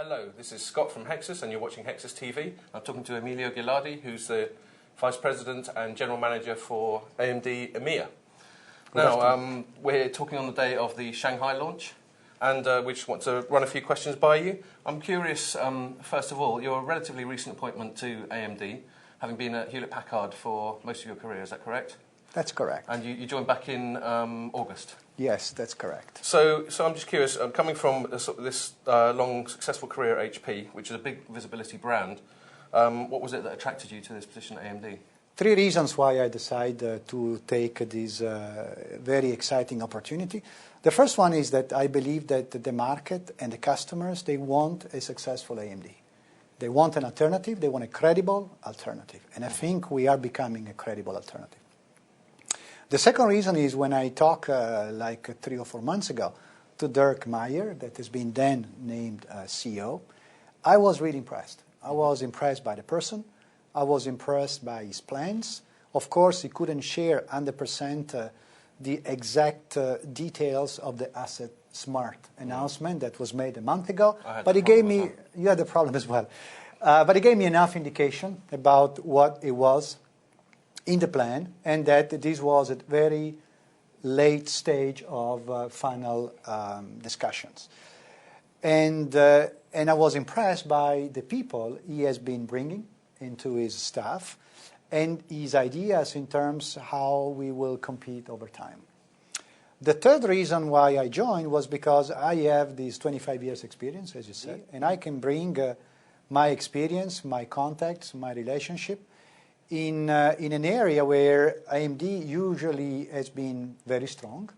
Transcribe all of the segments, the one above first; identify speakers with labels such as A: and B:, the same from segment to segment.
A: Hello, this is Scott from HEXUS and you're watching HEXUS TV. I'm talking to Emilio Ghilardi, who's the Vice President and General Manager for AMD EMEA. Now, we're talking on the day of the Shanghai launch and we just want to run a few questions by you. I'm curious, first of all, you're a relatively recent appointment to AMD, having been at Hewlett-Packard for most of your career, is that correct?
B: That's correct.
A: And you joined back in August?
B: Yes, that's correct.
A: So I'm just curious, coming from this long, successful career at HP, which is a big visibility brand, what was it that attracted you to this position at AMD?
B: Three reasons why I decided to take this very exciting opportunity. The first one is that I believe that the market and the customers, they want a successful AMD. They want an alternative, they want a credible alternative. And I think we are becoming a credible alternative. The second reason is when I talked like 3 or 4 months ago to Dirk Meyer, that has been then named CEO, I was really impressed. I was impressed by the person. I was impressed by his plans. Of course, he couldn't share 100% the exact details of the Asset Smart announcement that was made a month ago. But he gave me, you had the problem as well, but he gave me enough indication about what it was in the plan, and that this was at very late stage of final discussions. And I was impressed by the people he has been bringing into his staff and his ideas in terms how we will compete over time. The third reason why I joined was because I have this 25 years experience, as you said, and I can bring my experience, my contacts, my relationship in an area where AMD usually has been very strong,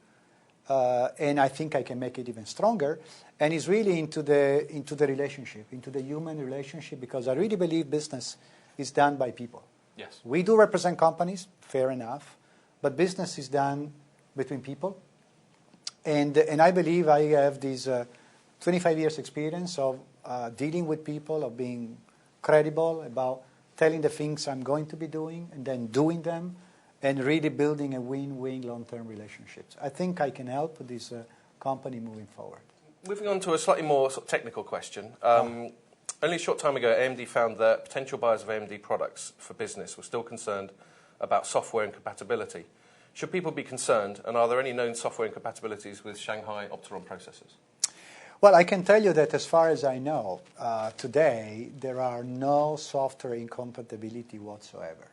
B: and I think I can make it even stronger, and it's really into the relationship, into the human relationship, because I really believe business is done by people.
A: Yes.
B: We do represent companies, fair enough, but business is done between people, and I believe I have this 25 years experience of dealing with people, of being credible about telling the things I'm going to be doing and then doing them and really building a win-win long-term relationships. I think I can help this company moving forward.
A: Moving on to a slightly more sort of technical question. Only a short time ago, AMD found that potential buyers of AMD products for business were still concerned about software incompatibility. Should people be concerned, and are there any known software incompatibilities with Shanghai Opteron processors?
B: Well, I can tell you that as far as I know, today, there are no software incompatibility whatsoever.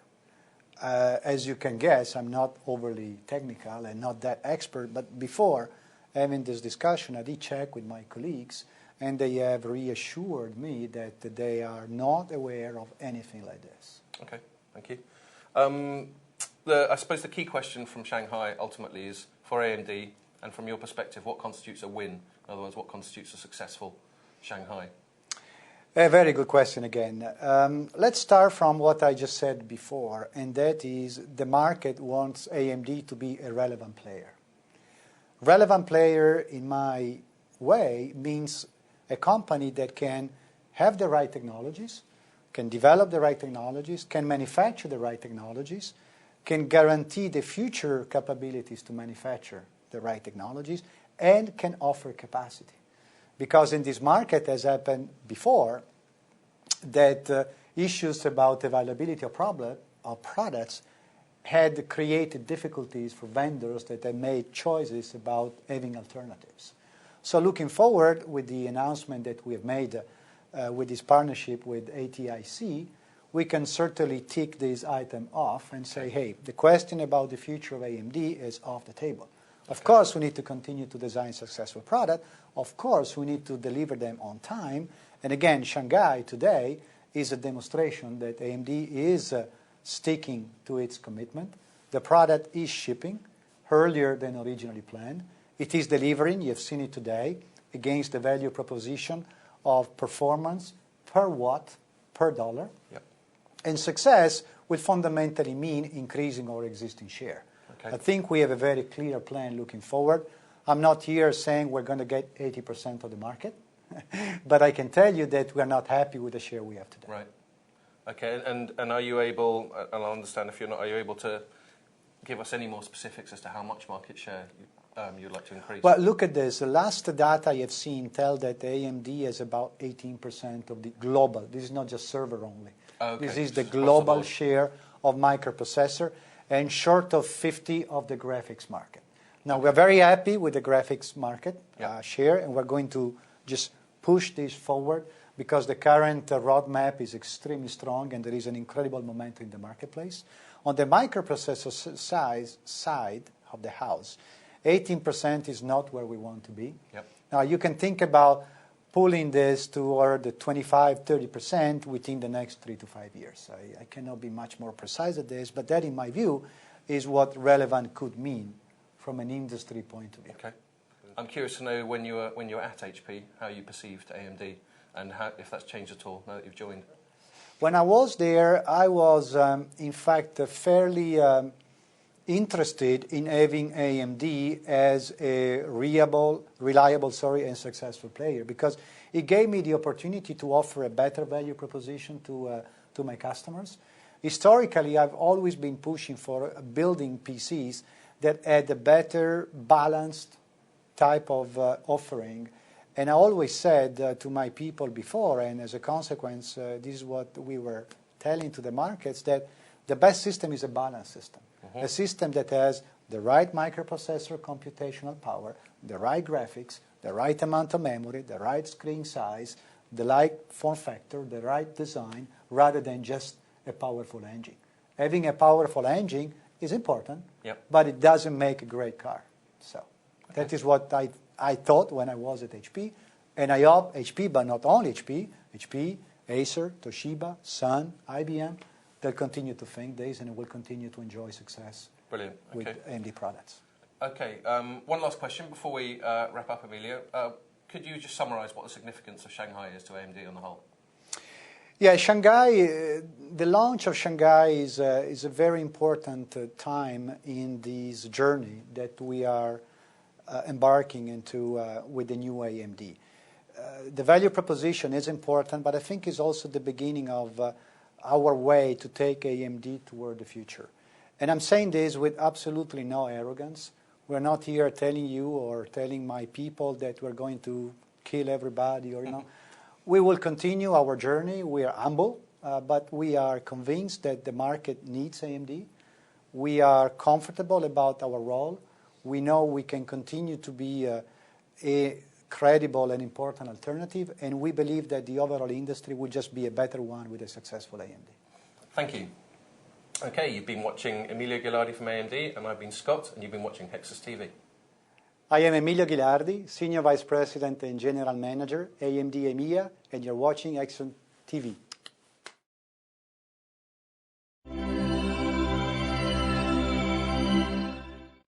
B: As you can guess, I'm not overly technical and not that expert, but before having this discussion, I did check with my colleagues, and they have reassured me that they are not aware of anything like this.
A: Okay, thank you. I suppose the key question from Shanghai ultimately is, for AMD, and from your perspective, what constitutes a win? In other words, what constitutes a successful Shanghai?
B: A very good question again. Let's start from what I just said before, and that is the market wants AMD to be a relevant player. Relevant player, in my way, means a company that can have the right technologies, can develop the right technologies, can manufacture the right technologies, can guarantee the future capabilities to manufacture the right technologies, and can offer capacity. Because in this market, as happened before, that issues about availability of products had created difficulties for vendors that had made choices about having alternatives. So looking forward with the announcement that we have made with this partnership with ATIC, we can certainly tick this item off and say, hey, the question about the future of AMD is off the table. Of course, we need to continue to design successful products. Of course, we need to deliver them on time. And again, Shanghai today is a demonstration that AMD is sticking to its commitment. The product is shipping earlier than originally planned. It is delivering, you have seen it today, against the value proposition of performance per watt per dollar.
A: Yep.
B: And success will fundamentally mean increasing our existing share. Okay. I think we have a very clear plan looking forward. I'm not here saying we're going to get 80% of the market, but I can tell you that we're not happy with the share we have today.
A: Right. Okay, and are you able, and I'll understand if you're not, are you able to give us any more specifics as to how much market share you you'd like to increase?
B: Well, look at this. The last data I have seen tell that AMD has about 18% of the global. This is not just server only.
A: Okay.
B: This is the
A: Just
B: global
A: across the
B: share of microprocessor and short of 50 of the graphics market. Now, we're very happy with the graphics market share, and we're going to just push this forward because the current roadmap is extremely strong and there is an incredible momentum in the marketplace. On the microprocessor side of the house, 18% is not where we want to be.
A: Yep.
B: Now, you can think about pulling this toward the 25-30% within the next 3 to 5 years. I cannot be much more precise at this, but that, in my view, is what relevant could mean from an industry point of view.
A: Okay. I'm curious to know when you were at HP, how you perceived AMD and if that's changed at all now that you've joined.
B: When I was there, I was, in fact, fairly interested in having AMD as a reliable, and successful player because it gave me the opportunity to offer a better value proposition to my customers. Historically, I've always been pushing for building PCs that had a better balanced type of offering. And I always said to my people before, and as a consequence, this is what we were telling to the markets, that the best system is a balanced system. Mm-hmm. A system that has the right microprocessor computational power, the right graphics, the right amount of memory, the right screen size, the right form factor, the right design, rather than just a powerful engine. Having a powerful engine is important, but it doesn't make a great car. So that is what I thought when I was at HP, and I hope HP, but not only HP, Acer, Toshiba, Sun, IBM, they'll continue to think this and will continue to enjoy success with AMD products.
A: Okay, one last question before we wrap up, Emilio. Could you just summarize what the significance of Shanghai is to AMD on the whole?
B: Yeah, Shanghai, the launch of Shanghai is a very important time in this journey that we are embarking into with the new AMD. The value proposition is important, but I think it's also the beginning of our way to take AMD toward the future. And I'm saying this with absolutely no arrogance. We're not here telling you or telling my people that we're going to kill everybody or, you know. We will continue our journey. We are humble, but we are convinced that the market needs AMD. We are comfortable about our role. We know we can continue to be a credible and important alternative, and we believe that the overall industry will just be a better one with a successful AMD.
A: Thank you. Okay, you've been watching Emilio Ghilardi from AMD, and I've been Scott, and you've been watching HEXUS TV.
B: I am Emilio Ghilardi, Senior Vice President and General Manager, AMD EMEA, and you're watching HEXUS TV.